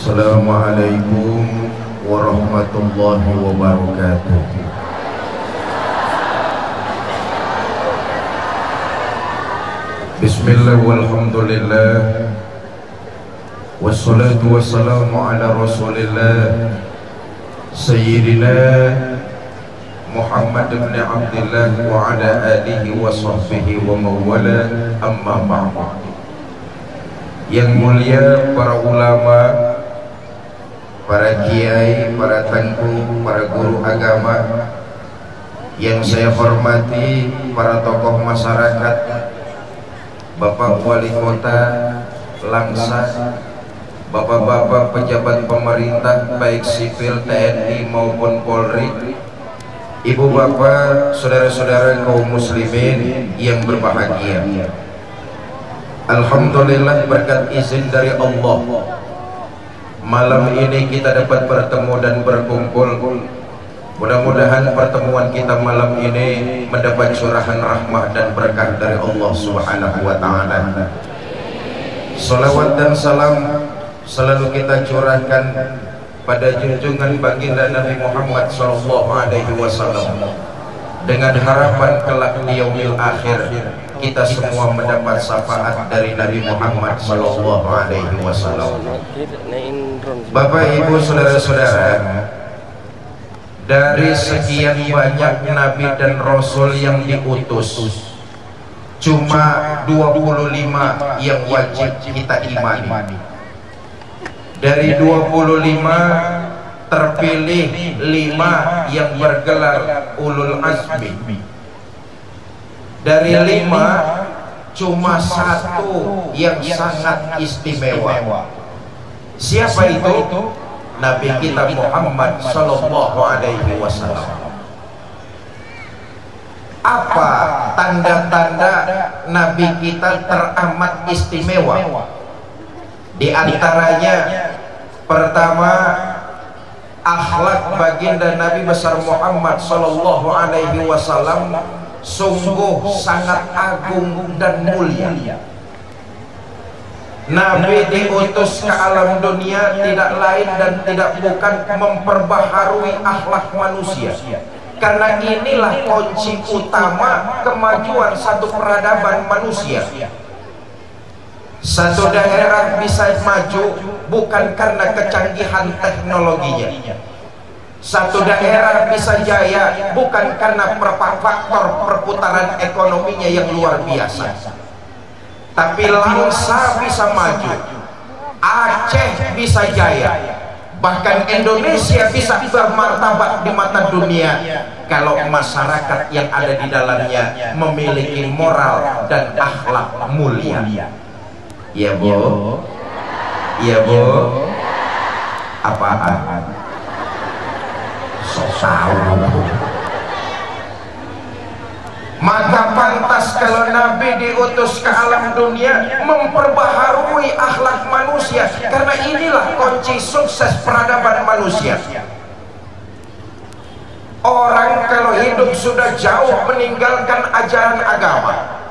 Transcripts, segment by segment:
Assalamualaikum warahmatullahi wabarakatuh. Bismillah walhamdulillah, wassalatu wassalamu ala rasulillah Sayyidina Muhammad ibn Abdillah wa ala alihi wa sahbihi wa mawala, amma ba'd. Yang mulia para ulama, para kiai, para tengku, para guru agama, yang saya hormati para tokoh masyarakat, Bapak Wali Kota Langsa, bapak-bapak pejabat pemerintah baik sipil, TNI maupun Polri, ibu bapak, saudara-saudara kaum muslimin yang berbahagia. Alhamdulillah, berkat izin dari Allah, malam ini kita dapat bertemu dan berkumpul. Mudah-mudahan pertemuan kita malam ini mendapat curahan rahmah dan berkah dari Allah Subhanahu wa ta'ala. Salawat dan salam selalu kita curahkan pada junjungan baginda Nabi Muhammad SAW, dengan harapan kelak di yaumil akhir kita semua mendapat syafaat dari Nabi Muhammad SAW. Bapak, Ibu, saudara-saudara, dari sekian banyak Nabi dan Rasul yang diutus, cuma 25 yang wajib kita imani. Dari 25 terpilih 5 yang bergelar ulul azmi. Dari 5 cuma 1 yang sangat istimewa. Siapa itu? Nabi kita Muhammad sallallahu alaihi wasallam. Apa tanda-tanda Nabi kita teramat istimewa? Di antaranya, pertama, akhlak baginda Nabi besar Muhammad sallallahu alaihi wasallam sungguh sangat agung dan mulia. Nabi diutus ke alam dunia tidak lain dan tidak bukan memperbaharui akhlak manusia, karena inilah kunci utama kemajuan satu peradaban manusia. Satu daerah bisa maju bukan karena kecanggihan teknologinya. Satu daerah bisa jaya bukan karena faktor perputaran ekonominya yang luar biasa, tapi Langsa bisa maju, Aceh bisa jaya, bahkan Indonesia bisa bermartabat di mata dunia kalau masyarakat yang ada di dalamnya memiliki moral dan akhlak mulia. Ya Bu? Ya Bu? Apaan? Sok tahu. Maka pantas kalau Nabi diutus ke alam dunia memperbaharui akhlak manusia, karena inilah kunci sukses peradaban manusia. Orang kalau hidup sudah jauh meninggalkan ajaran agama,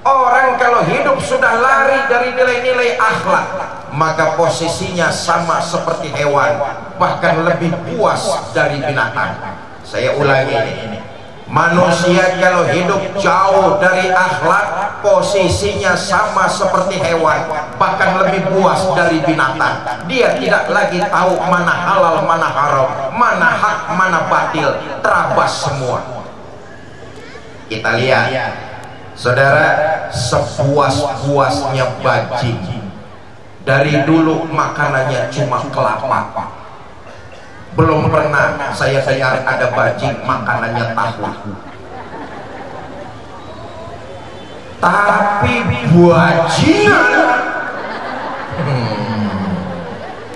orang kalau hidup sudah lari dari nilai-nilai akhlak, maka posisinya sama seperti hewan, bahkan lebih puas dari binatang. Saya ulangi ini. Manusia kalau hidup jauh dari akhlak, posisinya sama seperti hewan, bahkan lebih puas dari binatang. Dia tidak lagi tahu mana halal, mana haram, mana hak, mana batil, terabas semua. Kita lihat, saudara, sepuas-puasnya bajing. Dari dulu makanannya cuma kelapa. Belum pernah saya dengar ada bajing makanannya tahu. Tapi bajingan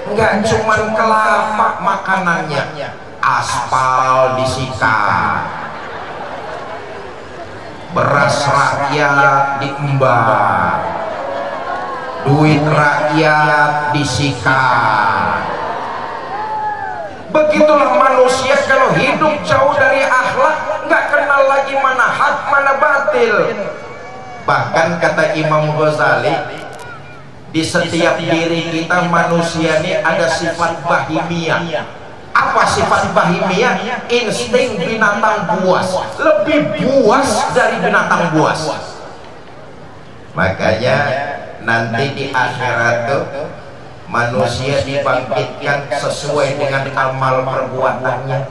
enggak cuma kelapa makanannya, aspal disikat, beras rakyat diembar, duit rakyat disikat. Begitulah manusia kalau hidup jauh dari akhlak, nggak kenal lagi mana hak mana batil. Bahkan kata Imam Ghazali, Di setiap diri kita manusia ini ada sifat bahimia. Apa sifat bahimia? Insting binatang buas, lebih buas dari binatang buas. Makanya nanti di akhirat tuh manusia dibangkitkan sesuai dengan amal perbuatannya.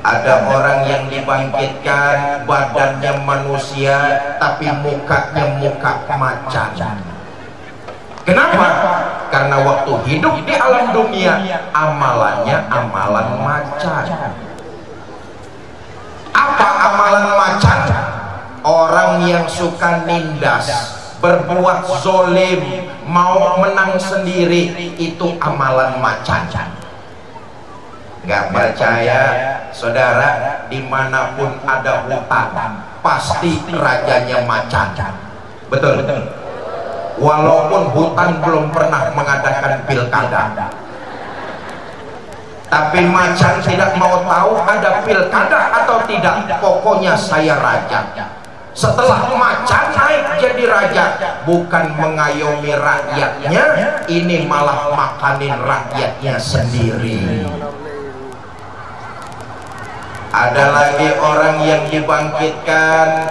Ada orang yang dibangkitkan badannya manusia tapi mukanya muka macan. Kenapa? Karena waktu hidup di alam dunia amalannya amalan macan. Apa amalan macan? Orang yang suka nindas, berbuat zolim, mau menang sendiri, itu amalan macan. Gak percaya saudara, dimanapun ada hutan pasti rajanya macan. Betul. Walaupun hutan belum pernah mengadakan pilkada, tapi macan tidak mau tahu ada pilkada atau tidak, pokoknya saya raja. Setelah macan naik jadi raja, bukan mengayomi rakyatnya, ini malah makanin rakyatnya sendiri. Ada lagi orang yang dibangkitkan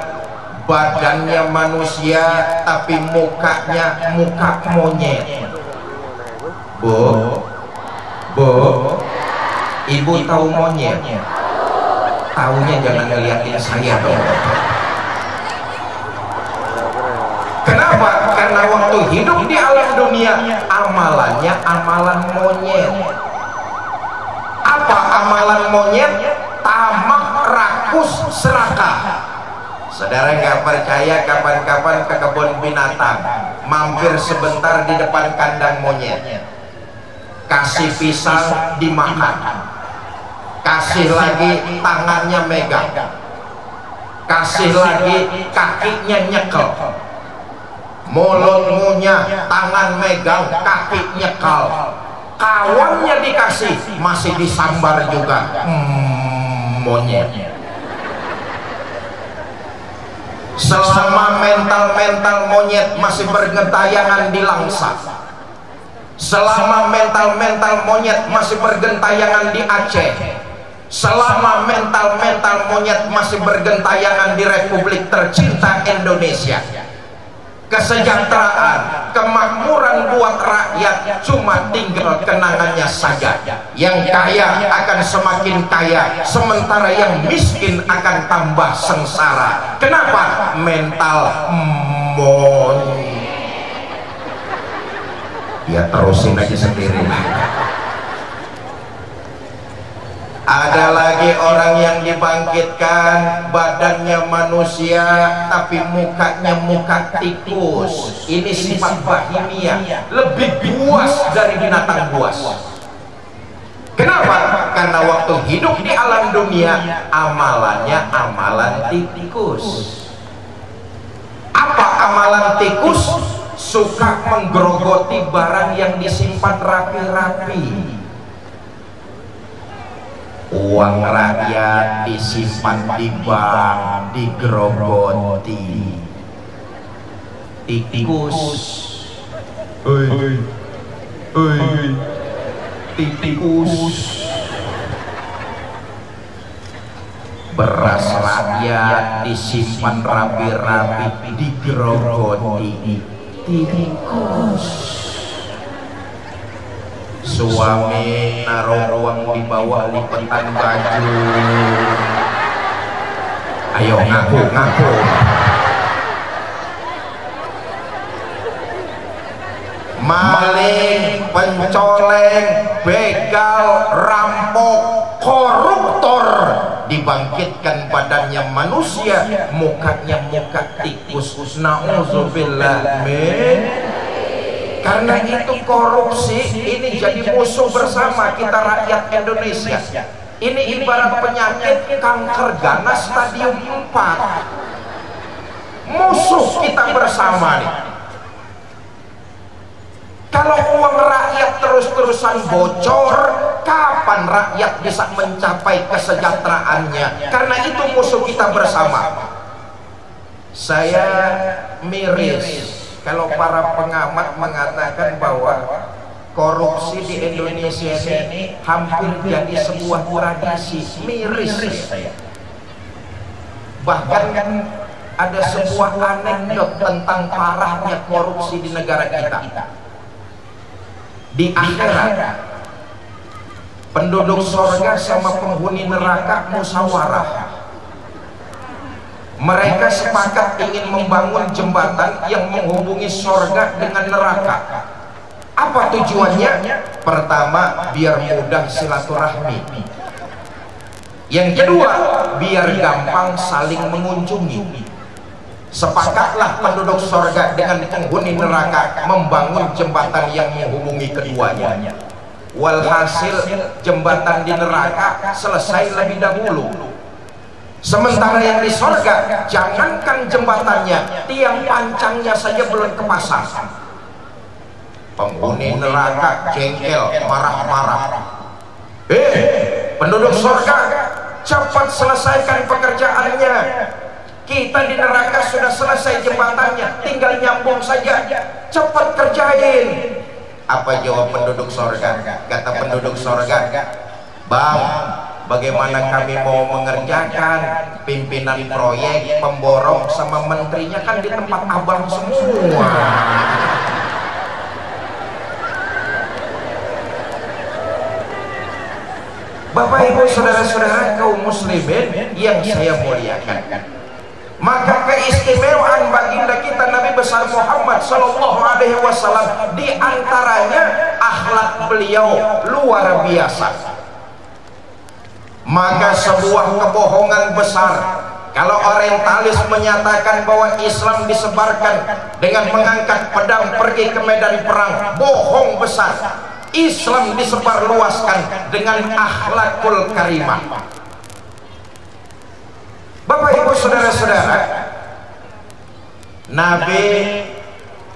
badannya manusia tapi mukanya muka monyet. Bu, ibu tahu monyet? Taunya jangan ngeliatin saya dong. Kenapa? Karena waktu hidup di alam dunia amalannya amalan monyet. Apa amalan monyet? Tamak, rakus, serakah. Saudara nggak percaya, kapan-kapan ke kebun binatang, mampir sebentar di depan kandang monyet, kasih pisang dimakan, kasih lagi tangannya megang, kasih lagi kakinya nyekel, mulut ngunyah, tangan megang, kaki nyekal, kawannya dikasih masih disambar juga. Monyet. Selama mental monyet masih bergentayangan di Langsa, selama mental monyet masih bergentayangan di Aceh, selama mental monyet masih bergentayangan di Republik tercinta Indonesia, kesejahteraan, kemakmuran buat rakyat cuma tinggal kenangannya saja. Yang kaya akan semakin kaya, sementara yang miskin akan tambah sengsara. Kenapa? Mental monyet. Ya terusin aja sendiri. Ada lagi orang yang dibangkitkan badannya manusia tapi mukanya muka tikus. Ini sifat bahimia, lebih buas dari binatang buas. Kenapa? Karena waktu hidup di alam dunia amalannya amalan tikus. Apa amalan tikus? Suka menggerogoti barang yang disimpan rapi-rapi. Uang rakyat disimpan di bank, digerogoti. Tikus, tikus. Beras rakyat disimpan rapi-rapi, digerogoti. Tikus. Suami naruh uang di bawah lipetan baju. Ayo ngaku. Maling, pencoleng, begal, rampok, koruptor dibangkitkan badannya manusia, mukanya muka tikus. Nauzubillah min. Karena itu korupsi ini jadi musuh bersama kita rakyat Indonesia. Ini ibarat penyakit kanker ganas stadium 4. Musuh kita bersama nih. Kalau uang rakyat terus-terusan bocor, kapan rakyat bisa mencapai kesejahteraannya? Karena itu musuh kita bersama. Saya miris Kalau para pengamat mengatakan bahwa korupsi di Indonesia ini hampir jadi sebuah tradisi, miris saya. Bahkan ada sebuah anekdot tentang parahnya korupsi di negara kita. Di akhirat, penduduk surga sama penghuni neraka musyawarah. Mereka sepakat ingin membangun jembatan yang menghubungi surga dengan neraka. Apa tujuannya? Pertama, biar mudah silaturahmi. Yang kedua, biar gampang saling mengunjungi. Sepakatlah penduduk surga dengan penghuni neraka membangun jembatan yang menghubungi keduanya. Walhasil jembatan di neraka selesai lebih dahulu. Sementara yang di surga, jangankan jembatannya, tiang pancangnya saja belum kepasang. Penghuni neraka jengkel, marah-marah. Penduduk surga, cepat selesaikan pekerjaannya. Kita di neraka sudah selesai jembatannya, tinggal nyambung saja. Cepat kerjain. Apa jawab penduduk surga? Kata penduduk surga, Bang, bagaimana kami mau mengerjakan? Pimpinan proyek, pemborong sama menterinya kan di tempat abang semua. Bapak Ibu saudara-saudara kaum muslimin yang saya muliakan, maka keistimewaan baginda kita Nabi besar Muhammad Sallallahu Alaihi Wasallam di antaranya akhlak beliau luar biasa. Maka sebuah kebohongan besar kalau orientalis menyatakan bahwa Islam disebarkan dengan mengangkat pedang pergi ke medan perang, bohong besar. Islam disebarluaskan dengan akhlakul karimah. Bapak Ibu saudara-saudara, Nabi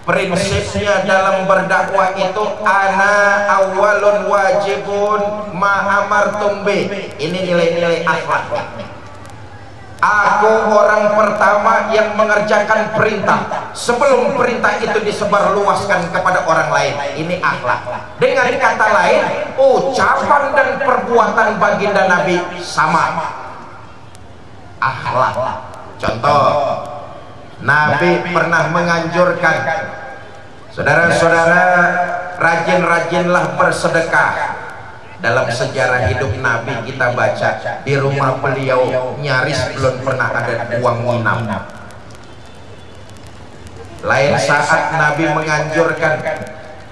prinsipnya dalam berdakwah itu ana awalun wajibun ma'amartum bi. Ini nilai-nilai akhlak. Aku orang pertama yang mengerjakan perintah sebelum perintah itu disebarluaskan kepada orang lain. Ini akhlak. Dengan kata lain, ucapan dan perbuatan baginda Nabi sama. Akhlak. Contoh, Nabi pernah menganjurkan saudara-saudara, rajin-rajinlah bersedekah. Dalam sejarah hidup Nabi kita baca di rumah beliau nyaris belum pernah ada uang nginap. Lain saat Nabi menganjurkan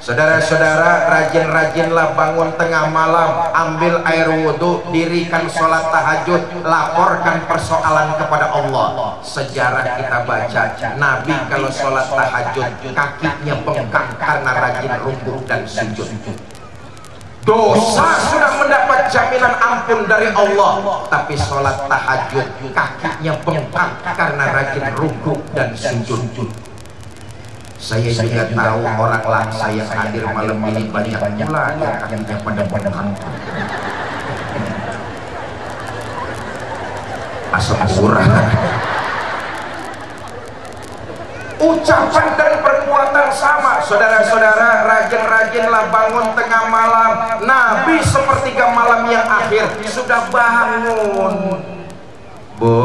saudara-saudara, rajin-rajinlah bangun tengah malam, ambil air wudhu, dirikan sholat tahajud, laporkan persoalan kepada Allah. Sejarah kita baca Nabi kalau sholat tahajud kakinya bengkak karena rajin rukuk dan sujud. Dosa sudah mendapat jaminan ampun dari Allah, tapi sholat tahajud kakinya bengkak karena rajin rukuk dan sujud. Saya juga tahu orang langsa yang hadir malam ini banyak pula yang kakinya pada bengkak. Asal kurang. Ucapan dan perbuatan sama. Saudara-saudara, rajin-rajinlah bangun tengah malam. Nabi sepertiga malam yang akhir sudah bangun. Bu,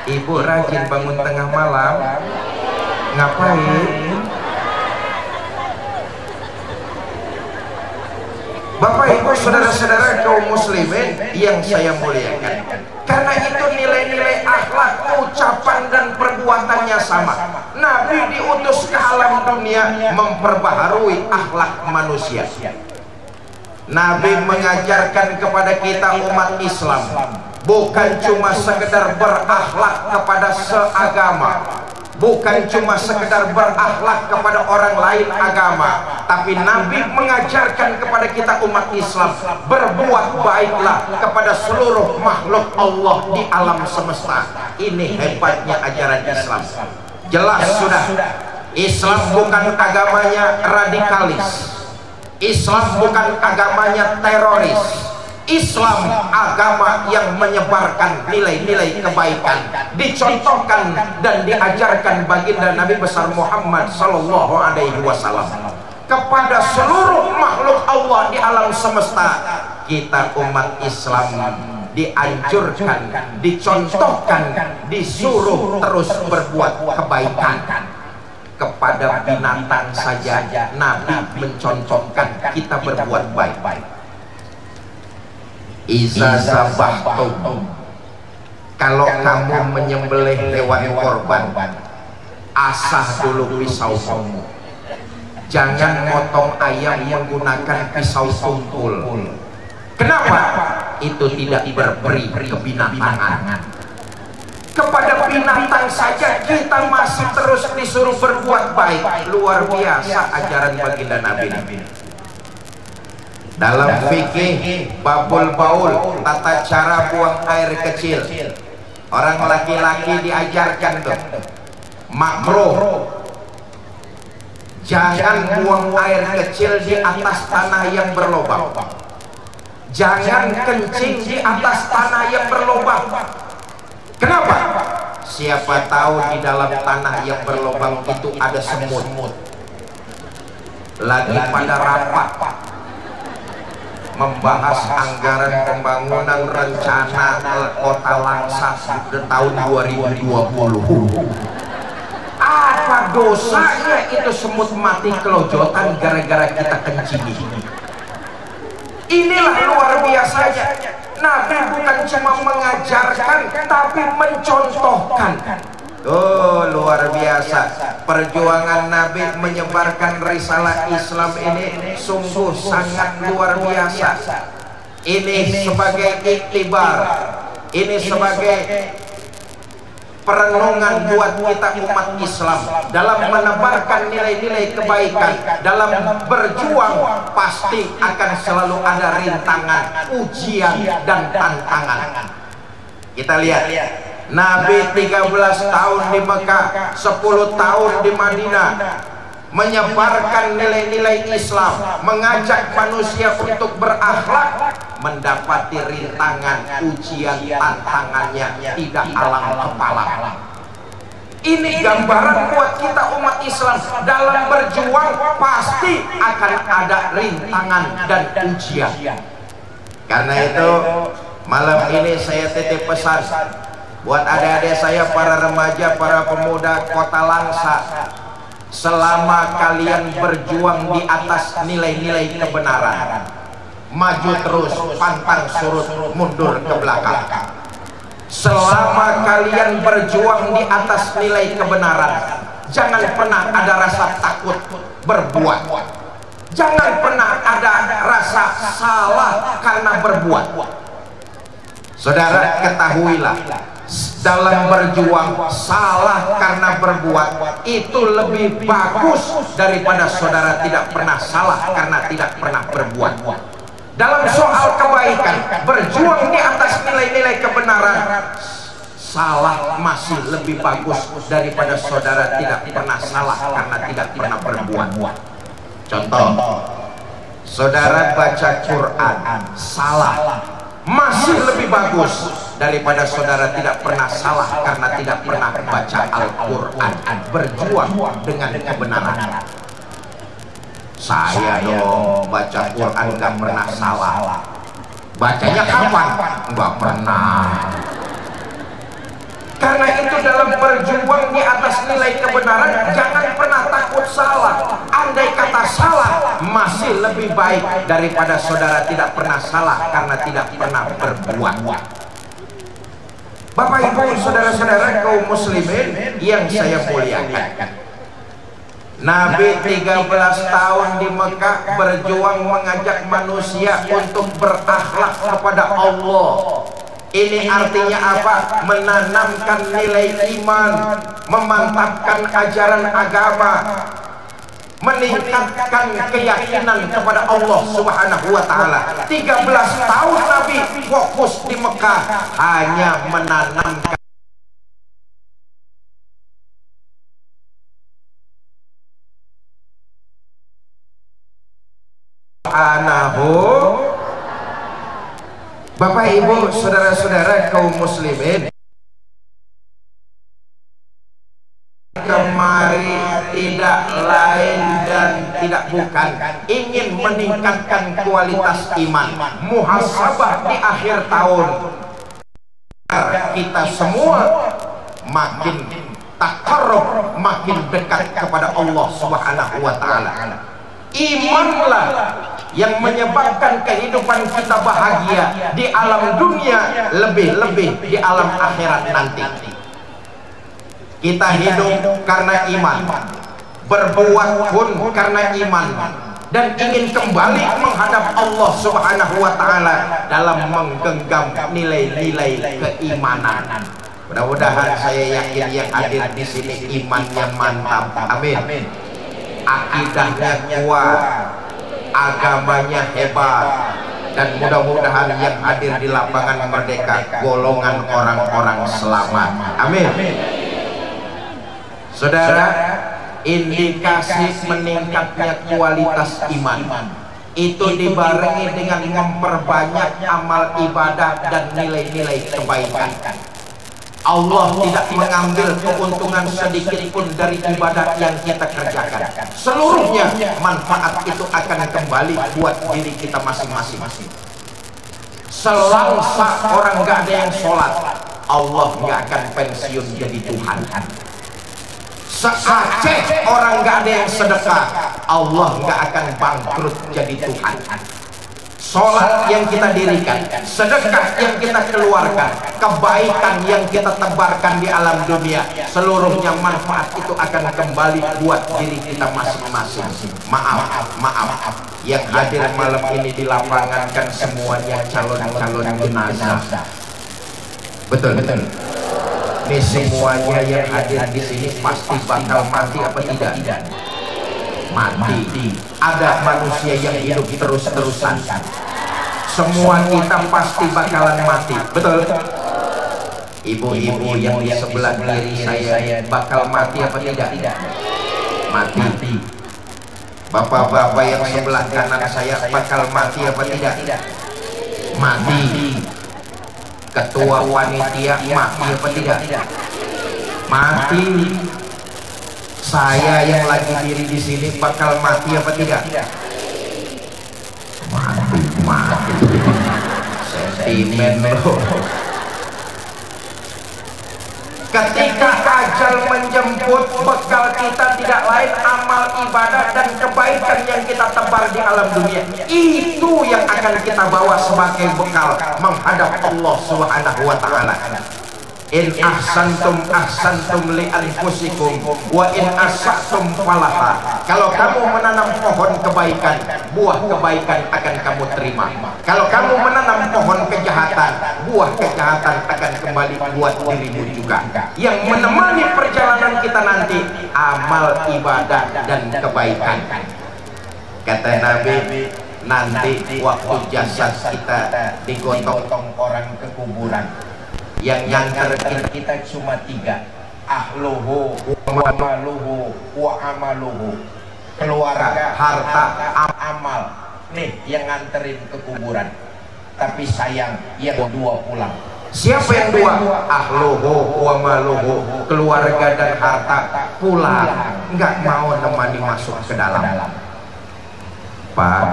ibu rajin bangun tengah malam. Ngapain? Bapak Ibu saudara-saudara kaum muslimin yang saya muliakan, karena itu nilai-nilai akhlak, ucapan dan perbuatannya sama. Nabi diutus ke alam dunia memperbaharui akhlak manusia. Nabi mengajarkan kepada kita umat Islam bukan cuma sekedar berakhlak kepada seagama, bukan cuma sekedar berakhlak kepada orang lain agama, tapi Nabi mengajarkan kepada kita umat Islam berbuat baiklah kepada seluruh makhluk Allah di alam semesta. Ini hebatnya ajaran Islam. Jelas sudah, Islam bukan agamanya radikalis, Islam bukan agamanya teroris, Islam agama yang menyebarkan nilai-nilai kebaikan, dicontohkan dan diajarkan baginda Nabi besar Muhammad sallallahu alaihi wasallam kepada seluruh makhluk Allah di alam semesta. Kita umat Islam dianjurkan, dicontohkan, disuruh terus berbuat kebaikan. Kepada binatang saja Nabi mencontohkan kita berbuat baik. Iza zabahtum, kalau kamu menyembelih hewan korban, asah dulu pisaumu. Jangan motong ayam menggunakan pisau tumpul. Kenapa? Itu tidak berberi kebinatangan. Kepada binatang saja kita masih terus disuruh berbuat baik. Luar biasa ajaran baginda Nabi. Dalam fikih babul baul, tata cara buang air kecil, orang laki-laki diajarkan tuh makruh, jangan buang air kecil di atas tanah yang berlubang, jangan kencing di atas tanah yang berlubang. Kenapa? Siapa tahu di dalam tanah yang berlubang itu ada semut lagi pada rapat membahas anggaran pembangunan rencana kota Langsa tahun 2020. Apa dosanya itu semut mati kelojotan gara-gara kita kencing? Inilah luar biasanya. Nabi bukan cuma mengajarkan tapi mencontohkan. Oh, luar biasa. Perjuangan Nabi menyebarkan risalah Islam ini sungguh sangat luar biasa. Ini sebagai iktibar, ini sebagai perenungan buat kita umat Islam dalam menebarkan nilai-nilai kebaikan. Dalam berjuang pasti akan selalu ada rintangan, ujian dan tantangan. Kita lihat Nabi 13 tahun di Mekah, 10 tahun di Madinah, menyebarkan nilai-nilai Islam, mengajak manusia untuk berakhlak, mendapati rintangan, ujian, tantangannya tidak alang kepala. Ini gambaran buat kita umat Islam dalam berjuang pasti akan ada rintangan dan ujian. Karena itu malam ini saya titip pesan buat adik-adik saya, para remaja, para pemuda kota Langsa. Selama kalian berjuang di atas nilai-nilai kebenaran, maju terus, pantang surut, mundur ke belakang. Selama kalian berjuang di atas nilai kebenaran, jangan pernah ada rasa takut berbuat. Jangan pernah ada rasa salah karena berbuat. Saudara, ketahuilah, dalam berjuang salah karena berbuat itu lebih bagus daripada saudara tidak pernah salah karena tidak pernah berbuat. Dalam soal kebaikan, berjuang di atas nilai-nilai kebenaran, salah masih lebih bagus daripada saudara tidak pernah salah karena tidak pernah berbuat. Contoh, saudara baca Quran salah masih lebih bagus daripada saudara tidak pernah salah karena tidak pernah baca Al-Quran. Berjuang dengan kebenaran. Saya dong baca Quran gak pernah salah. Bacanya kapan? Gak pernah. Karena itu dalam berjuang di atas nilai kebenaran, jangan pernah takut salah. Andai kata salah masih lebih baik daripada saudara tidak pernah salah karena tidak pernah berbuat. Bapak Ibu saudara-saudara kaum muslimin yang saya muliakan, Nabi 13 tahun di Mekah berjuang mengajak manusia untuk berakhlak kepada Allah. Ini artinya apa? Menanamkan nilai iman, memantapkan ajaran agama, meningkatkan keyakinan kepada Allah Subhanahu wa ta'ala. 13 tahun Nabi fokus di Mekah hanya menanamkan Subhanahu Bapak Ibu saudara-saudara kaum muslimin, kemari tidak lain dan tidak bukan ingin meningkatkan kualitas iman, muhasabah di akhir tahun, kita semua makin taqarrub, makin dekat kepada Allah Subhanahu wa taala. Imanlah yang menyebabkan kehidupan kita bahagia di alam dunia, lebih-lebih di alam akhirat nanti. Kita hidup karena iman, berbuat pun karena iman, dan ingin kembali menghadap Allah Subhanahu wa taala dalam menggenggam nilai-nilai keimanan. Mudah-mudahan saya yakin yang hadir di sini imannya mantap. Amin. Akidahnya kuat, agamanya hebat, dan mudah-mudahan yang hadir di lapangan Merdeka golongan orang-orang selamat. Amin. Saudara, indikasi meningkatnya kualitas iman itu dibarengi dengan memperbanyak amal ibadah dan nilai-nilai kebaikan. Allah tidak mengambil keuntungan sedikit pun dari ibadah yang kita kerjakan. Seluruhnya manfaat itu akan kembali buat diri kita masing-masing. Selangsa orang gak ada yang sholat, Allah gak akan pensiun jadi Tuhan. Seaceh orang gak ada yang sedekah, Allah gak akan bangkrut jadi Tuhan. Sholat yang kita dirikan, sedekah yang kita keluarkan, kebaikan yang kita tebarkan di alam dunia, seluruhnya manfaat itu akan kembali buat diri kita masing-masing. Maaf, yang hadir malam ini di lapangan kan semuanya calon-calon jenazah. Betul. Ini semuanya yang hadir di sini pasti bakal mati apa tidak? Mati. Ada manusia yang hidup terus-terusan. Semua kita pasti bakalan mati. Betul. Ibu-ibu yang di sebelah kiri saya bakal mati apa tidak? Mati. Bapak-bapak yang sebelah kanan saya bakal mati apa tidak? Mati. Ketua panitia mati apa tidak? Mati. Saya yang lagi diri di sini bakal mati apa tidak? Mati. Sentimen loh. Ketika ajal menjemput, bekal kita tidak lain amal ibadah dan kebaikan yang kita tebar di alam dunia. Itu yang akan kita bawa sebagai bekal menghadap Allah Subhanahu wa taala. In ahsantum li anfusikum wa in asa'tum falaha. Kalau kamu menanam pohon kebaikan, buah kebaikan akan kamu terima. Kalau kamu menanam pohon kejahatan, buah kejahatan akan kembali buat dirimu juga. Yang menemani perjalanan kita nanti amal ibadah dan kebaikan. Kata Nabi, nanti waktu jasad kita digotong orang ke kuburan, yang nganterin kita cuma 3, ahluhu wa maluhu wa amaluhu. Keluarga, harta, amal. Nih yang nganterin ke kuburan. Tapi sayang yang 2 pulang. Siapa yang 2? Ahluhu wa maluhu, keluarga dan harta pulang, nggak mau nemani masuk ke dalam. Pak,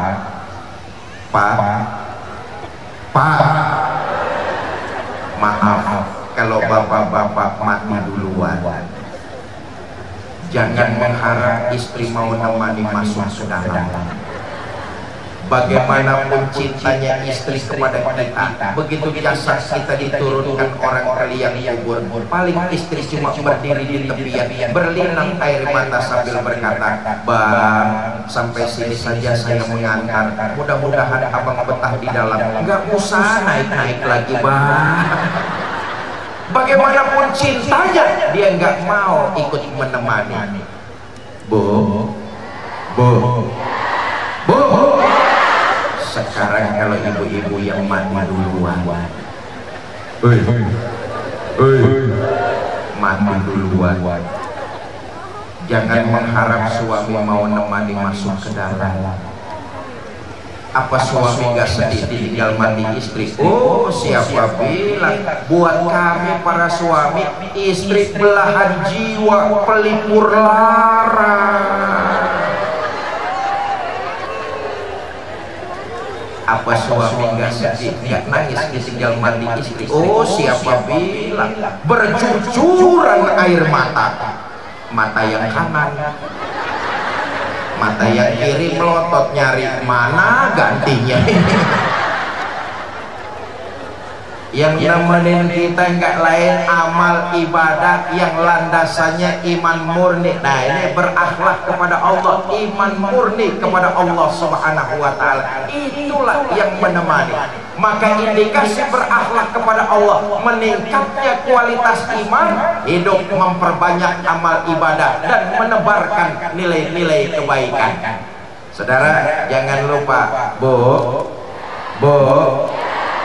maaf kalau bapak-bapak mati duluan. Jangan mengharap istri mau nemani masuk ke dalam. Bagaimanapun cintanya istri kepada kita, begitu jasad kita diturunkan orang ke liang kubur, paling istri cuma berdiri di tepian, berlinang air mata sambil berkata, "Bang, sampai sini saja saya mengantar. Mudah-mudahan abang betah di dalam. Nggak usah naik-naik lagi, Bang." Bagaimanapun cintanya, dia nggak mau ikut menemani. Bu. Sekarang kalau ibu-ibu yang mati duluan, mati duluan, jangan mengharap suami mau nemani masuk ke dalam. Apa suami nggak sedih ditinggal mati istri? Oh, siapa bilang? Buat kami para suami, istri belahan jiwa, pelipur lara. Apa suami nggak sedih, nggak nangis ditinggal mati istri? Oh, siapa bilang? Bercucuran air mata, mata yang kanan, mata yang kiri melotot nyari mana gantinya. Yang nemenin kita nggak lain amal ibadah yang landasannya iman murni. Nah, ini berakhlak kepada Allah, iman murni kepada Allah Subhanahu wa Ta'ala, itulah yang menemani. Maka indikasi berakhlak kepada Allah, meningkatnya kualitas iman, hidup memperbanyak amal ibadah dan menebarkan nilai-nilai kebaikan. Saudara, jangan lupa, Bu,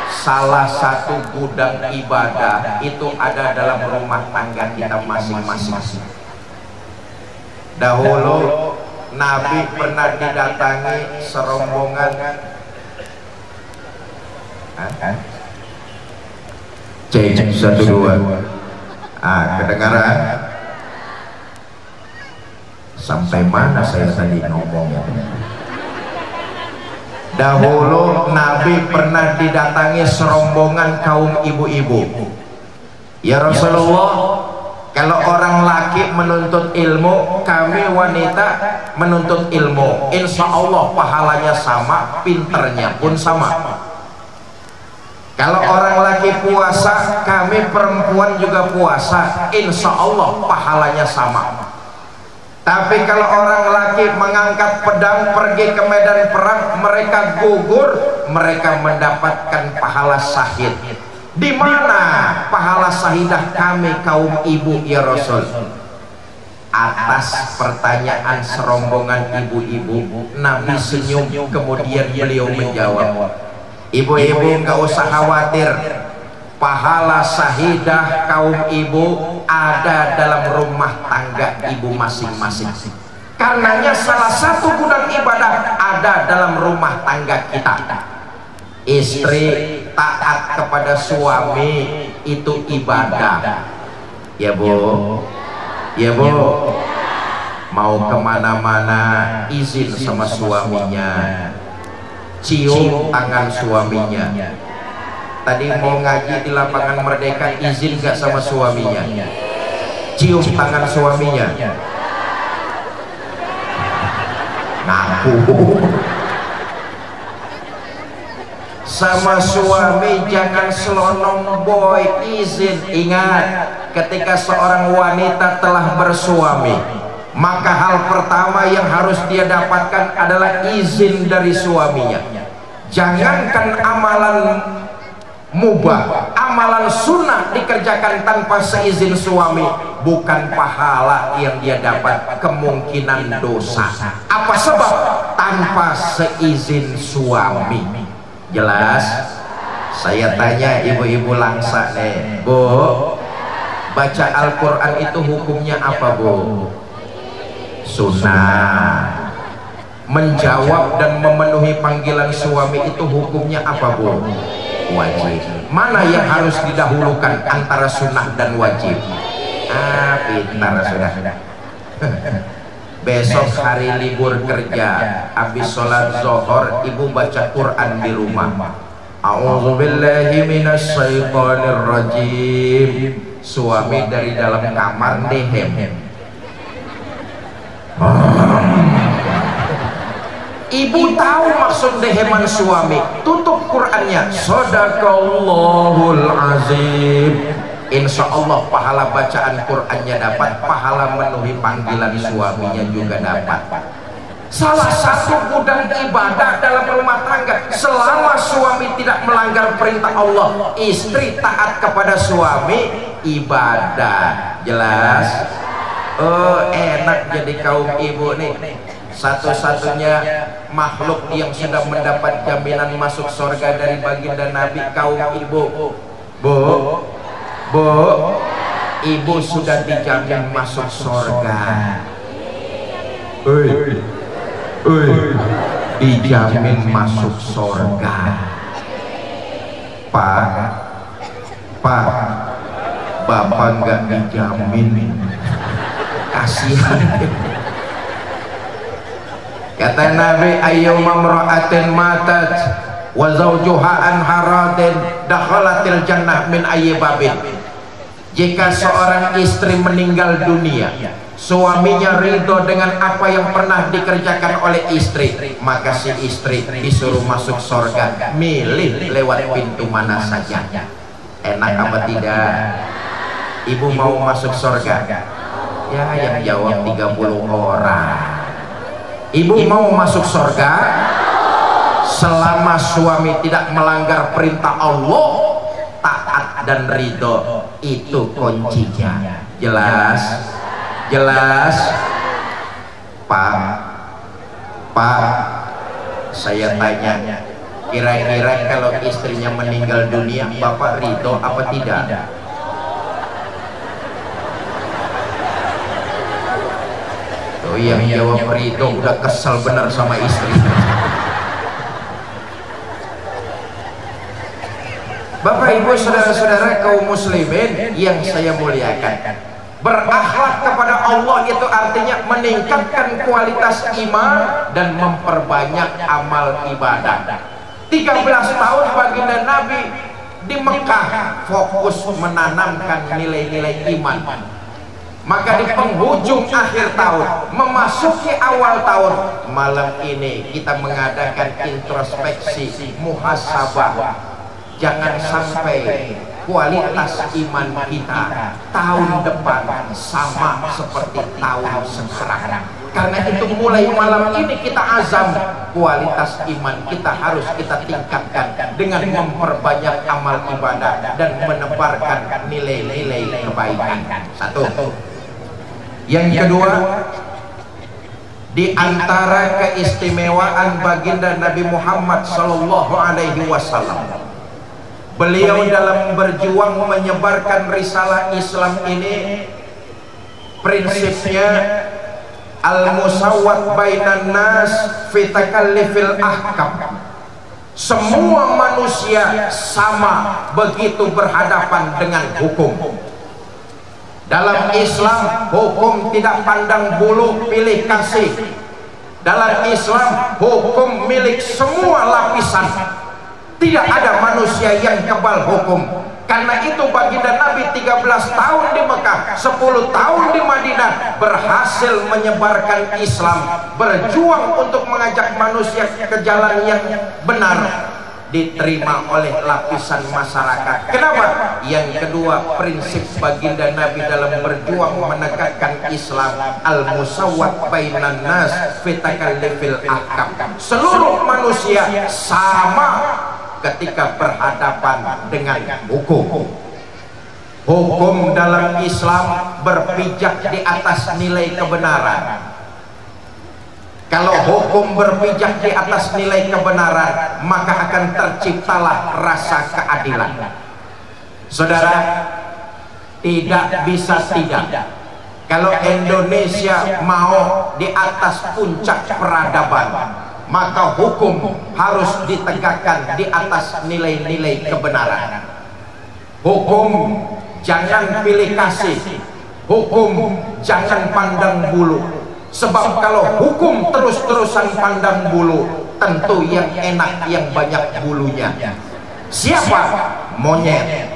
salah satu gudang ibadah itu ada dalam rumah tangga kita masing-masing. Dahulu Nabi pernah didatangi serombongan cek 1 2. Kedengaran? Sampai mana saya tadi ngomongnya? Dahulu Nabi pernah didatangi serombongan kaum ibu-ibu. Ya Rasulullah, kalau orang laki menuntut ilmu, kami wanita menuntut ilmu, insya Allah pahalanya sama, pinternya pun sama. Kalau orang laki puasa, kami perempuan juga puasa, insya Allah pahalanya sama. Tapi kalau orang laki mengangkat pedang pergi ke medan perang, mereka gugur, mereka mendapatkan pahala syahid. Di mana pahala syahidah kami kaum ibu ya Rasul? Atas pertanyaan serombongan ibu-ibu, Nabi senyum, kemudian beliau menjawab, ibu-ibu nggak usah khawatir, pahala syahidah kaum ibu ada dalam rumah tangga ibu masing-masing. Karenanya salah satu gudang ibadah ada dalam rumah tangga kita. Istri taat kepada suami itu ibadah. Ya Bu, ya Bu, mau kemana-mana izin sama suaminya, cium tangan suaminya. Tadi mau ngaji di lapangan Merdeka, izin gak sama suaminya? Cium tangan suaminya. Ngaku. Sama suami jangan selonong boy, izin. Ingat, ketika seorang wanita telah bersuami, maka hal pertama yang harus dia dapatkan adalah izin dari suaminya. Jangankan amalan mubah, amalan sunnah dikerjakan tanpa seizin suami, bukan pahala yang dia dapat, kemungkinan dosa. Apa sebab? Tanpa seizin suami. Jelas? Saya tanya ibu-ibu langsa nih, Bu, baca Al-Quran itu hukumnya apa Bu? Sunnah. Menjawab dan memenuhi panggilan suami itu hukumnya apa Bu? Wajib. Mana yang harus didahulukan antara sunnah dan wajib? Pintar sudah. Besok hari libur kerja, habis sholat zuhur ibu baca Quran di rumah. A'udzubillahi minasyaitonir rajim. Suami dari dalam kamar dehem. Ibu tahu maksud deheman suami, tutup Qurannya. Shadaqallahul azim. Insya Allah pahala bacaan Qurannya dapat, pahala memenuhi panggilan suaminya juga dapat. Salah satu gudang ibadah dalam rumah tangga, selama suami tidak melanggar perintah Allah, istri taat kepada suami, ibadah. Jelas? Oh, enak jadi kaum ibu nih. Satu-satunya makhluk yang sudah mendapat jaminan masuk surga dari baginda Nabi, kaum ibu. Bu, ibu sudah dijamin masuk surga. dijamin masuk surga. Pak, Bapak nggak dijamin, kasihan. Kata Nabi, ayyuma imra'atin matat wa zawjuha an haradin dakhalatil jannah min ayyi babin. Jika seorang istri meninggal dunia, suaminya ridho dengan apa yang pernah dikerjakan oleh istri, maka si istri disuruh masuk surga, milih lewat pintu mana saja. Enak apa tidak? Ibu mau masuk surga? Ya, yang jawab 30 orang. Ibu mau masuk surga selama suami tidak melanggar perintah Allah, taat dan ridho, itu kuncinya. Jelas? Jelas? Pak, saya tanya, kira-kira kalau istrinya meninggal dunia, Bapak ridho apa tidak? Tuh yang jawab ridho udah kesel bener sama istri. Bapak Ibu saudara-saudara kaum muslimin yang saya muliakan, berakhlak kepada Allah itu artinya meningkatkan kualitas iman dan memperbanyak amal ibadah. 13 tahun baginda Nabi di Mekah fokus menanamkan nilai-nilai iman. Maka di penghujung akhir tahun, memasuki awal tahun, malam ini kita mengadakan introspeksi, muhasabah. Jangan sampai kualitas iman kita tahun depan sama seperti tahun sekarang. Karena itu mulai malam ini kita azam, kualitas iman kita harus kita tingkatkan dengan memperbanyak amal ibadah dan menebarkan nilai-nilai kebaikan. Satu. Yang kedua, di antara keistimewaan baginda Nabi Muhammad sallallahu alaihi wasallam, beliau dalam berjuang menyebarkan risalah Islam ini, prinsipnya al-musawwat bainan nas fi takallifil ahkam. Semua manusia sama begitu berhadapan dengan hukum. Dalam Islam hukum tidak pandang bulu pilih kasih. Dalam Islam hukum milik semua lapisan. Tidak ada manusia yang kebal hukum. Karena itu baginda Nabi 13 tahun di Mekah, 10 tahun di Madinah, berhasil menyebarkan Islam, berjuang untuk mengajak manusia ke jalan yang benar, diterima oleh lapisan masyarakat. Kenapa? Yang kedua, prinsip baginda Nabi dalam berjuang menegakkan Islam, al-musawwat bainan nas fi takallifil ahkam. Seluruh manusia sama ketika berhadapan dengan hukum. Hukum dalam Islam berpijak di atas nilai kebenaran. Kalau hukum berpijak di atas nilai kebenaran, maka akan terciptalah rasa keadilan. Saudara, tidak bisa tidak. Kalau Indonesia mau di atas puncak peradaban, maka hukum harus ditegakkan di atas nilai-nilai kebenaran. Hukum jangan pilih kasih, hukum jangan pandang bulu. Sebab kalau hukum terus-terusan pandang bulu, tentu yang enak yang banyak bulunya. Siapa? Monyet.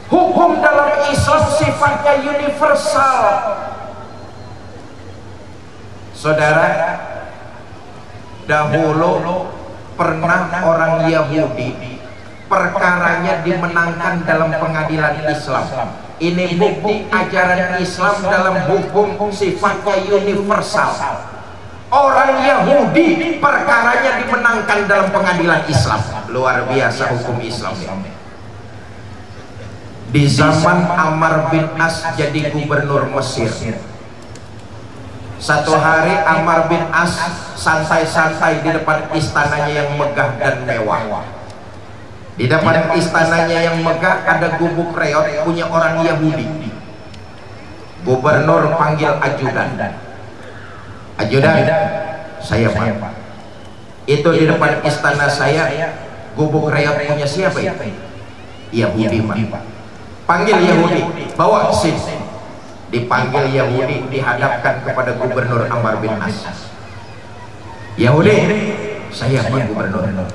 Hukum dalam Islam sifatnya universal. Saudara, dahulu pernah orang Yahudi perkaranya dimenangkan dalam pengadilan Islam. Ini bukti ajaran Islam dalam hukum sifatnya universal. Orang Yahudi perkaranya dimenangkan dalam pengadilan Islam. Luar biasa hukum Islam. Di zaman Ammar bin As jadi gubernur Mesir, satu hari Ammar bin As santai-santai di depan istananya yang megah dan mewah. Di depan istananya yang megah ada gubuk reot punya orang Yahudi. Gubernur panggil ajudan. Ajudan, Saya Pak. Itu di depan istana saya, gubuk reot punya siapa ya? Yahudi Pak. Panggil Yahudi, bawa sini. Dipanggil Yahudi, dihadapkan kepada Gubernur Ammar bin As. Yahudi, saya Pak Gubernur.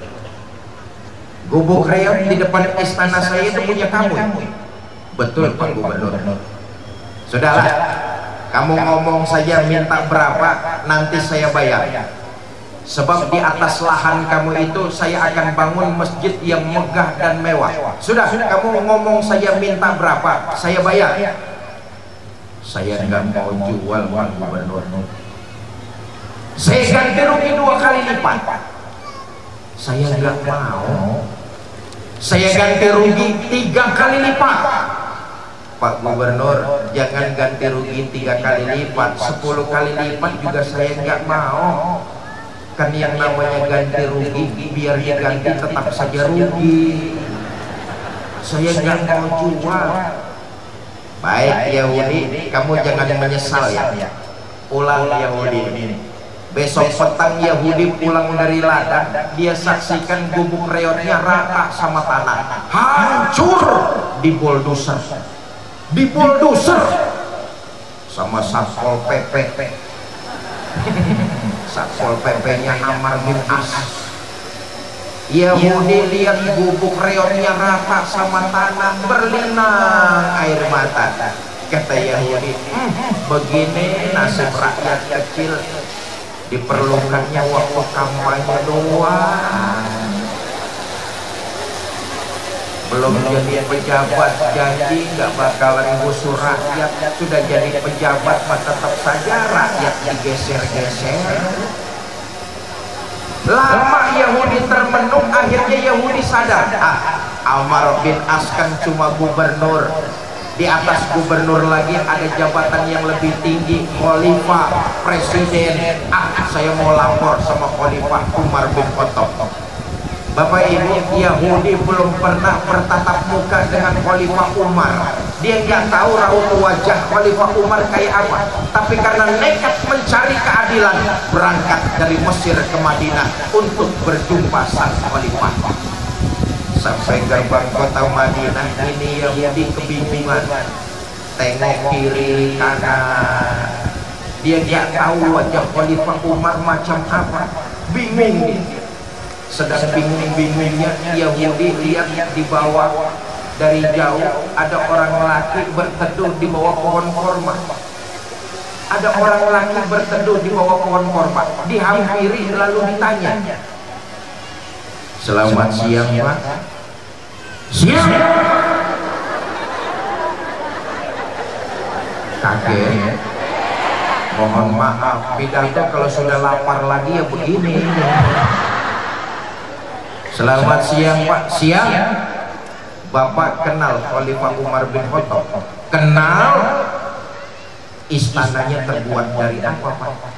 Gubuk reot di depan istana saya itu punya kamu ya? Betul Pak Gubernur. Sudahlah, kamu ngomong saja minta berapa, nanti saya bayar. Sebab di atas lahan kamu itu saya akan bangun masjid yang megah dan mewah. Sudah, kamu ngomong saja minta berapa, saya bayar. Saya nggak mau jual Pak Gubernur. Saya ganti rugi 2 kali lipat. Saya nggak mau. Saya ganti rugi 3 kali lipat. Pak Gubernur, jangan ganti rugi 3 kali lipat, 10 kali lipat juga saya nggak mau. Kan yang namanya ganti rugi, biar diganti tetap saja rugi. Saya nggak mau jual. Baik Yahudi, kamu jangan menyesal ya. Pulang Yahudi. Besok petang Yahudi pulang dari ladang, dia saksikan gubuk reotnya rata sama tanah, hancur di bulldozer. Sama Satpol PP. Satpol PP-nya Ammar bin As. Yahudi lihat gubuk reotnya rata sama tanah, berlinang air mata. Kata Yahudi, begini nasib rakyat kecil, diperlukannya waktu kampanye doang. Belum jadi pejabat janji nggak bakalan gusur rakyat, sudah jadi pejabat mah tetap saja rakyat digeser-geser. Lama Yahudi termenung, akhirnya Yahudi sadar, Ammar bin As kan cuma gubernur, di atas gubernur lagi ada jabatan yang lebih tinggi, khalifah, presiden. Saya mau lapor sama Khalifah Umar bin Khattab. Bapak Ibu, Yahudi belum pernah bertatap muka dengan Khalifah Umar. Dia nggak tahu raut wajah Khalifah Umar kayak apa. Tapi karena nekat mencari keadilan, berangkat dari Mesir ke Madinah untuk berjumpa sang Khalifah. Sampai gerbang kota Madinah, ini Yahudi kebingungan. Tengok kiri kanan, dia nggak tahu wajah Khalifah Umar macam apa. Bingung dia. Sedang bingung-bingungnya Yahudi lihat di bawah, dari jauh ada orang laki berteduh di bawah pohon korma. Ada orang laki berteduh di bawah pohon korma. Dihampiri lalu ditanya, "Selamat siang Pak." "Siang." Kaget. Mohon maaf, pidato kalau sudah lapar lagi ya begini. "Selamat siang Pak." "Siang." "Bapak kenal Khalifah Umar bin Khattab?" "Kenal." "Istananya terbuat dari apa Pak?"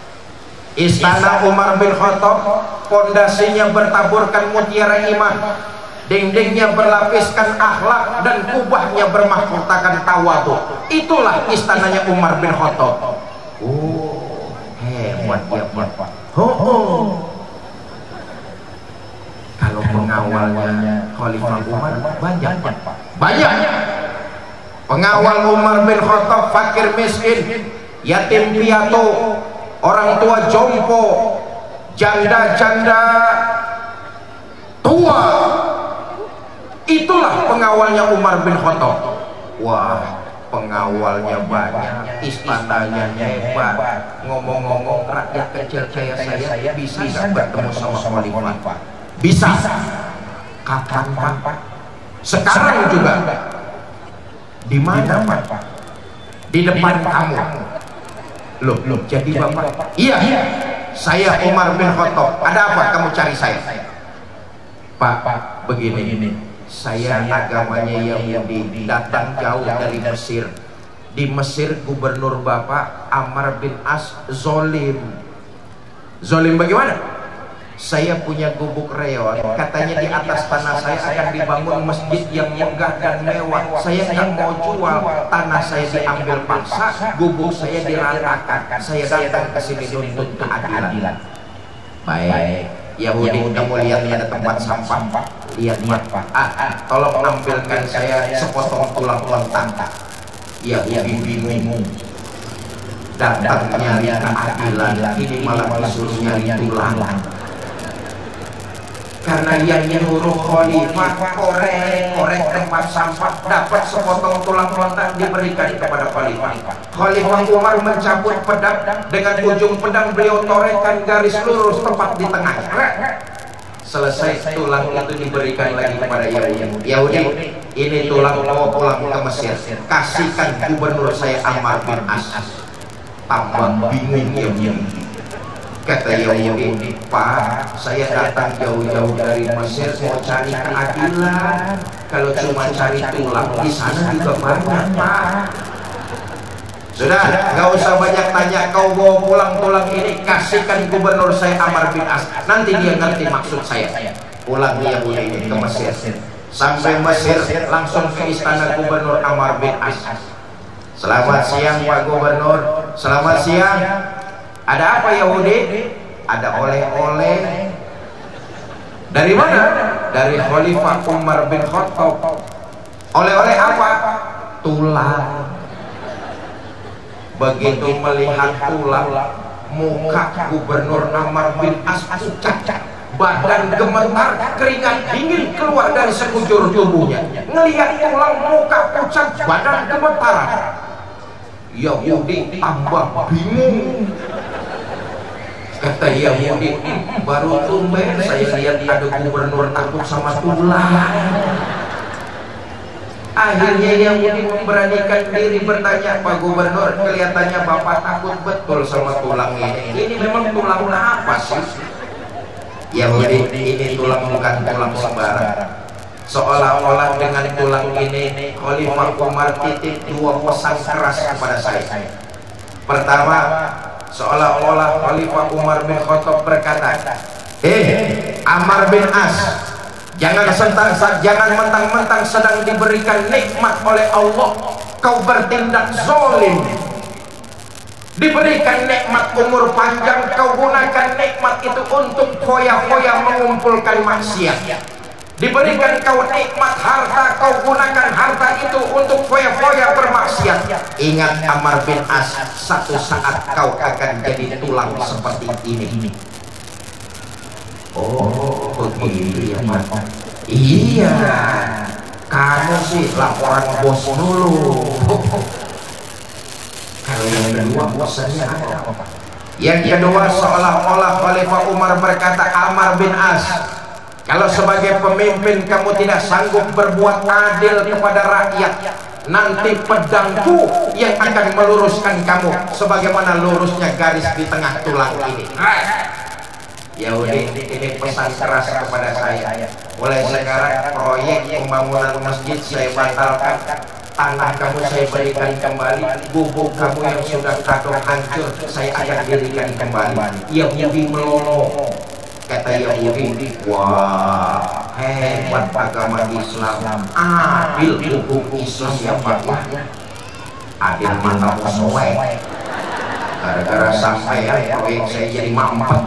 "Istana Umar bin Khattab pondasinya bertaburkan mutiara iman, dindingnya berlapiskan akhlak, dan kubahnya bermahkotakan tawadu. Itulah istananya Umar bin Khattab." "Oh, hebat ya Pak." "Oh. Kalau pengawalnya Khalifah Umar banyak Pak?" "Banyak. Pengawal Umar bin Khattab fakir miskin, yatim piatu, orang tua jompo, janda-janda tua. Itulah pengawalnya Umar bin Khattab." Wah, pengawalnya banyak, istananya hebat. Ngomong-ngomong, rakyat kecil kayak saya bisa nggak bertemu sama Khalifah? "Bisa." "Kapan Pak?" "Sekarang juga." "Di mana Pak?" "Di depan kamu." Loh, jadi Bapak?" "Iya, saya Umar bin Khattab. Ada apa kamu cari saya?" "Pak, begini, saya agamanya Yahudi, datang jauh dari Mesir. Di Mesir gubernur Bapak Ammar bin As zolim." "Zolim bagaimana?" "Saya punya gubuk reot, katanya di atas tanah saya akan dibangun masjid yang megah dan mewah. Saya nggak mau jual, tanah saya diambil paksa, gubuk saya diratakan. Saya datang ke sini untuk keadilan." Baik, Yahudi, kamu lihat ada tempat sampah, lihat Pak. Tolong ambilkan saya sepotong tulang lontar. Yahudi bingung, datang nyari keadilan, ini malah disuruh nyari tulang. Karena yang nyuruh khalifah korek tempat sampah, dapat sepotong tulang lontar diberikan kepada khalifah. Khalifah Umar mencabut pedang, dengan ujung pedang beliau torehkan garis lurus tepat di tengah. Selesai, tulang itu diberikan lagi kepada Yahudi. Yahudi, ini tulang bawa pulang ke Mesir, kasihkan gubernur saya Ammar bin As. Tambah bingung Yahudi. Kata Yahudi, Pak, saya datang jauh-jauh dari Mesir mau cari keadilan. Kalau cuma cari tulang di sana juga banyak, Pak. Sudah, nggak usah banyak tanya. Kau bawa pulang tulang ini, kasihkan gubernur saya Ammar bin As. Nanti dia ngerti maksud saya. Pulang Yahudi ini ke Mesir. Sampai Mesir, langsung ke istana gubernur Ammar bin As. Selamat siang Pak Gubernur. Selamat siang. Ada apa Yahudi? Ada oleh-oleh. Dari mana? Dari Khalifah Umar bin Khattab. Oleh-oleh apa? Tulang. Begitu melihat tulang, muka gubernur Ammar bin As pucat, badan gemetar, keringat dingin keluar dari sekujur tubuhnya. Ngelihat tulang, muka pucat, badan gemetar. Yahudi tambah bingung. Kata Yahudi, baru tumben saya lihat ada gubernur takut sama tulang. Akhirnya Yahudi memberanikan diri bertanya, Pak Gubernur, kelihatannya Bapak takut betul sama tulang ini. Ini memang tulang apa sih? Yahudi, ini tulang bukan tulang sembarang. Seolah-olah dengan tulang ini Khalifah Umar titip dua pesan keras kepada saya. Pertama, seolah-olah Khalifah Umar bin Khattab berkata, Ammar bin As, jangan mentang-mentang sedang diberikan nikmat oleh Allah kau bertindak zalim. Diberikan nikmat umur panjang, kau gunakan nikmat itu untuk foya-foya mengumpulkan maksiat. Diberikan kau nikmat harta, kau gunakan harta itu untuk foya-foya bermaksiat. Ingat Ammar bin As, satu saat kau akan jadi tulang seperti ini. Oh, begitu ya Pak. Iya, kamu sih laporan bos dulu. Kalau yang kedua bosannya ada apa? Yang kedua, seolah-olah Khalifah Umar berkata, Ammar bin As, kalau sebagai pemimpin kamu tidak sanggup berbuat adil kepada rakyat, nanti pedangku yang akan meluruskan kamu sebagaimana lurusnya garis di tengah tulang ini. Yahudi, ini pesan keras kepada saya. Mulai sekarang proyek pembangunan masjid saya batalkan. Tanah kamu saya berikan kembali, gubuk kamu yang sudah kadung hancur saya akan dirikan kembali. Yahudi melongo. Kata Yahudi, wah hebat agama Islam, adil hukum Islam ya Pak. Adil mantap sesuai. Gara-gara sampai ya proyek saya jadi mampet.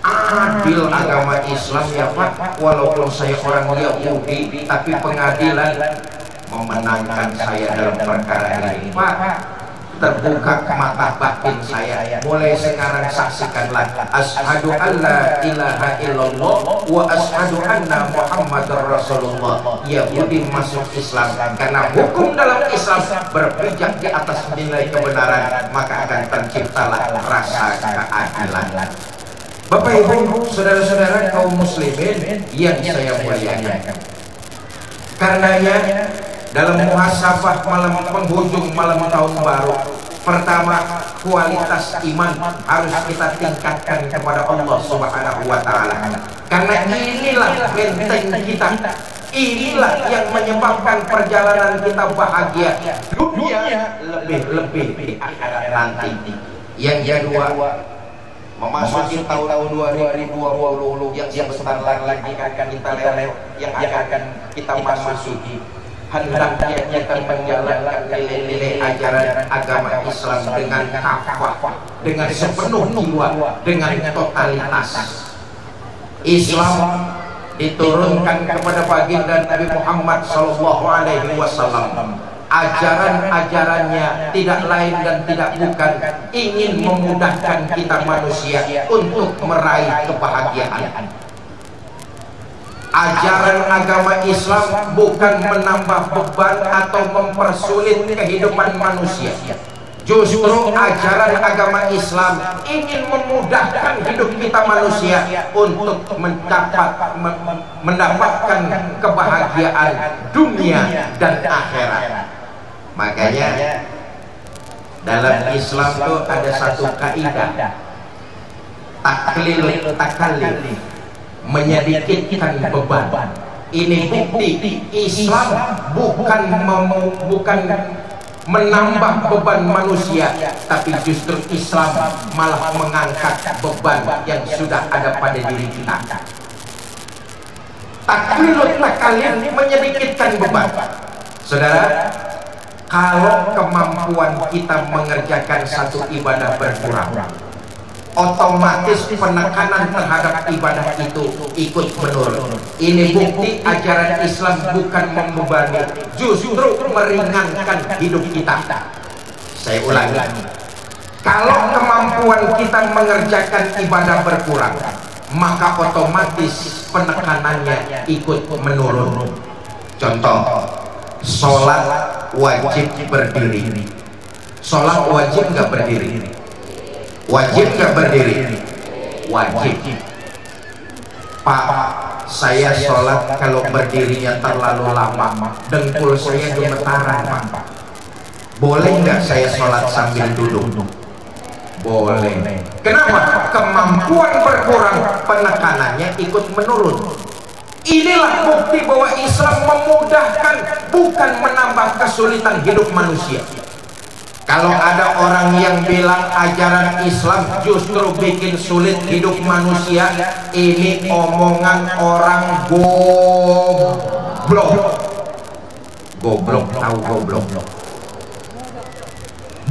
Adil agama Islam ya Pak. Walaupun saya orang Yahudi, tapi pengadilan memenangkan saya dalam perkara ini Pak. Terbuka mata batin saya. Mulai sekarang saksikanlah, asyhadu alla ilaha illallah wa asyhadu anna Muhammadar Rasulullah. Yahudi masuk Islam karena hukum dalam Islam berpijak di atas nilai kebenaran, maka akan terciptalah rasa keadilan. Bapak Ibu, saudara-saudara kaum muslimin yang saya muliakan, karenanya dalam muhasabah malam penghujung malam tahun baru, pertama, kualitas iman harus kita tingkatkan kepada Allah Subhanahu wa Ta'ala. Karena inilah benteng kita, inilah yang menyebabkan perjalanan kita bahagia dunia lebih-lebih di akhirat nanti. Yang kedua, memasuki tahun 2020 yang sebentar lagi akan kita lewat, yang akan kita masuki. hendaknya kita menjalankan nilai-nilai ajaran agama Islam dengan kafah, dengan sepenuh jiwa, dengan totalitas. Islam diturunkan kepada baginda Nabi Muhammad SAW. Ajaran-ajarannya tidak lain dan tidak bukan ingin memudahkan kita manusia untuk meraih kebahagiaan. Ajaran agama Islam bukan menambah beban atau mempersulit kehidupan manusia. Justru ajaran agama Islam ingin memudahkan hidup kita manusia untuk mendapatkan kebahagiaan dunia dan akhirat. Makanya dalam Islam itu ada satu kaidah, taklil takalif, menyedikitkan beban. Ini bukti Islam bukan menambah beban manusia, tapi justru Islam malah mengangkat beban yang sudah ada pada diri kita. Taklil takalif, menyedikitkan beban. Saudara, kalau kemampuan kita mengerjakan satu ibadah berkurang, otomatis penekanan terhadap ibadah itu ikut menurun. Ini bukti ajaran Islam bukan membebani, justru meringankan hidup kita. Saya ulangi, kalau kemampuan kita mengerjakan ibadah berkurang, maka otomatis penekanannya ikut menurun. Contoh, sholat wajib berdiri. Sholat wajib nggak berdiri? Wajib nggak berdiri? Wajib. Pak, saya sholat kalau berdirinya terlalu lama, dengkul saya gemetaran, Pak. Boleh nggak saya sholat sambil duduk? Boleh. Kenapa? Kemampuan berkurang, penekanannya ikut menurun. Inilah bukti bahwa Islam memudahkan, bukan menambah kesulitan hidup manusia. Kalau ada orang yang bilang ajaran Islam justru bikin sulit hidup manusia, ini omongan orang goblok. Goblok, tahu goblok?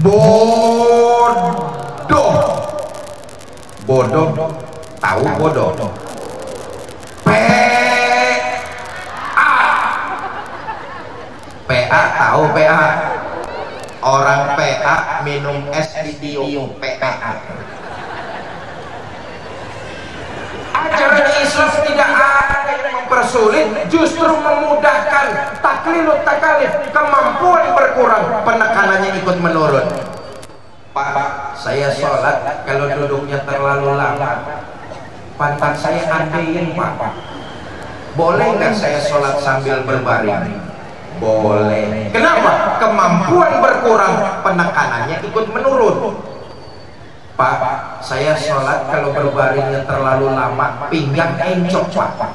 Bodoh. Bodoh, tahu bodoh? PA, tahu PA? Orang PA minum es di tiung PA. Ajaran Islam tidak ada yang mempersulit, justru memudahkan. Taklilut takalif, kemampuan berkurang, penekanannya ikut menurun. Pak, saya sholat kalau duduknya terlalu lama, pantat saya andein, Pak. Boleh nggak saya sholat sambil berbaring? Boleh. Kenapa? Kemampuan berkurang, penekanannya ikut menurun. Pak, saya sholat kalau berbaringnya terlalu lama, pinggang encok, Pak.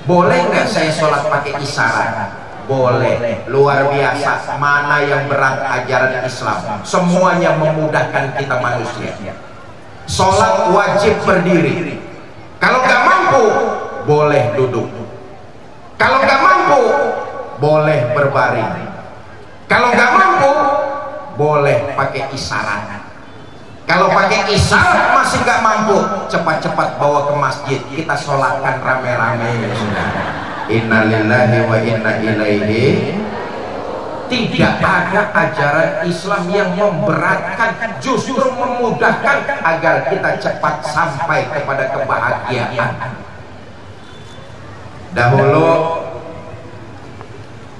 Boleh nggak saya sholat pakai isyarat? Boleh. Luar biasa. Mana yang berat ajaran Islam? Semuanya memudahkan kita manusia. Sholat wajib berdiri. Kalau nggak mampu, boleh duduk. Kalau nggak mampu, boleh berbaring. Kalau nggak mampu, boleh pakai isyarat. Kalau pakai isyarat masih nggak mampu, cepat-cepat bawa ke masjid, kita sholatkan rame-rame. Inna lillahi wa inna ilaihi. Tidak ada ajaran Islam yang memberatkan, justru memudahkan agar kita cepat sampai kepada kebahagiaan. Dahulu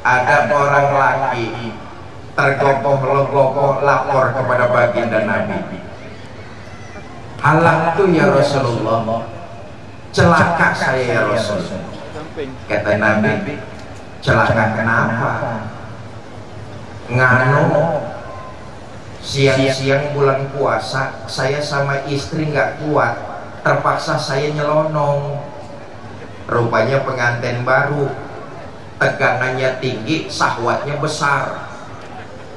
ada orang laki tergopoh-gopoh lapor kepada baginda Nabi. Halah tuh ya Rasulullah, celaka saya ya Rasul. Kata Nabi, celaka kenapa? Ngano, siang-siang bulan puasa saya sama istri nggak kuat, terpaksa saya nyelonong. Rupanya pengantin baru, tegangannya tinggi, syahwatnya besar.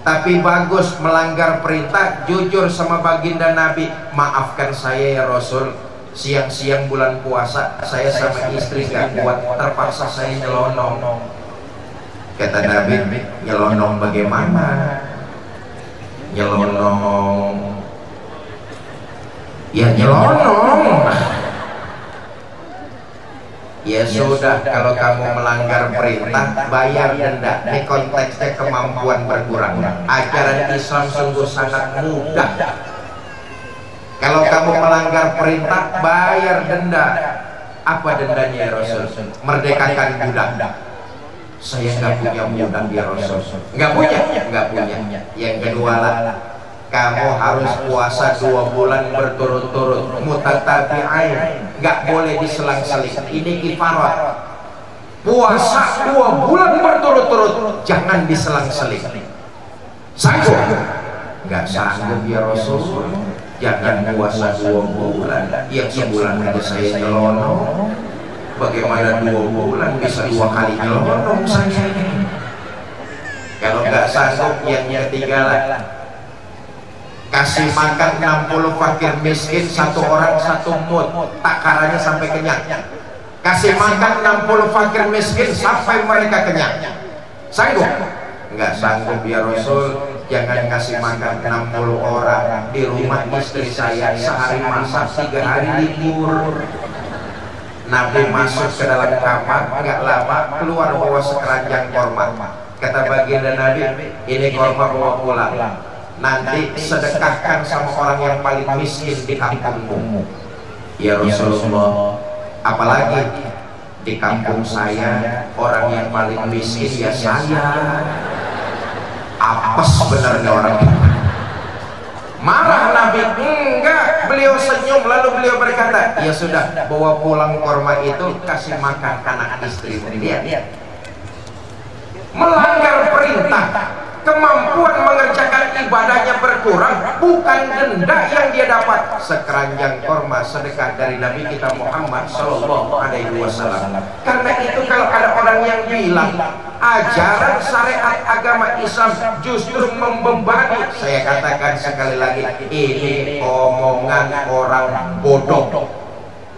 Tapi bagus, melanggar perintah, jujur sama baginda Nabi, maafkan saya ya Rasul, siang-siang bulan puasa saya sama istri gak kuat, terpaksa saya nyelonong. Kata Nabi, nyelonong bagaimana? Nyelonong, ya nyelonong. Ya sudah, kalau kamu melanggar perintah, bayar denda. Ini konteksnya kemampuan berkurang. Ajaran Islam sungguh sangat mudah. Kalau kamu melanggar perintah, bayar denda. Apa dendanya ya Rasul? Merdekakan budak. Saya nggak punya budak ya Rasul. Nggak punya. Yang kedua lah, kamu harus puasa 2 bulan berturut-turut, mutatabi'ain, nggak boleh diselang-seling. Ini kifarat. Puasa 2 bulan berturut-turut, jangan diselang-seling. Sanggup? Nggak sanggup ya Rasul. Jangan puasa 2 bulan. Yang sebulan aja saya nyelonong. Bagaimana 2 bulan bisa 2 kali nyelonong saya? Kalau nggak sanggup, yang ketiga lah, kasih makan 60 fakir miskin, 1 orang 1 mud, takarannya sampai kenyang. Kasih makan 60 fakir miskin sampai mereka kenyang. Sanggup? Enggak sanggup ya Rasul. Jangan kasih makan 60 orang. Di rumah istri saya sehari masak, 3 hari libur. Nabi masuk ke dalam kamar, enggak lama keluar bawa sekeranjang korma. Kata baginda Nabi, ini korma bawa pulang, nanti sedekahkan sama orang yang paling miskin di kampungmu. Ya Rasulullah, apalagi di kampung saya orang yang paling miskin ya saya. Apes sebenarnya orang itu. Marah Nabi, enggak. Beliau senyum, lalu beliau berkata, ya sudah, bawa pulang korma itu, kasih makan anak istri. Lihat, melanggar perintah, kemampuan mengerjakan ibadahnya berkurang, bukan denda yang dia dapat. Sekeranjang korma sedekah dari Nabi kita Muhammad Sallallahu Alaihi Wasallam. Karena itu kalau ada orang yang bilang ajaran syariat agama Islam justru membebani, saya katakan sekali lagi, ini omongan orang bodoh.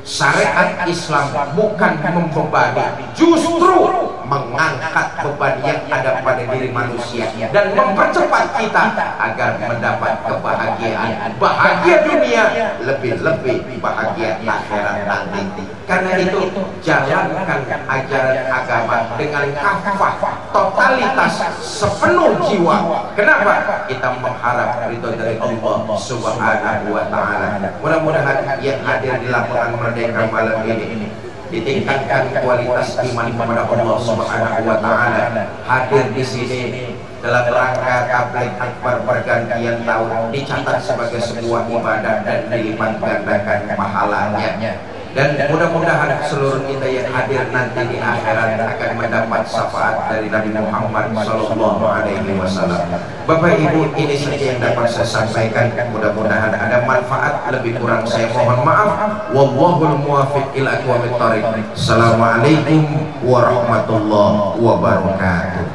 Syariat Islam bukan membebani, justru mengangkat beban yang ada pada diri manusia dan mempercepat kita agar mendapat kebahagiaan, bahagia dunia, lebih-lebih bahagia akhirat nanti. Karena itu jalankan ajaran agama dengan kafah, totalitas, sepenuh jiwa. Kenapa? Kita mengharap ridho dari Allah Subhanahu wa Ta'ala. Mudah-mudahan yang hadir di lapangan Merdeka malam ini ditingkatkan kualitas iman kepada Allah Subhanahu wa Ta'ala. Hadir di sini dalam rangka tabligh akbar pergantian tahun dicatat sebagai sebuah ibadah dan dilipat gandakan pahalanya. Dan mudah-mudahan seluruh kita yang hadir nanti di akhirat akan mendapat syafaat dari Nabi Muhammad Sallallahu Alaihi Wasallam. Bapak Ibu, ini saja yang dapat saya sampaikan. Mudah-mudahan ada manfaat. Lebih kurang saya mohon maaf. Wallahul muwaffiq ila aqwamit thoriq. Assalamualaikum warahmatullahi wabarakatuh.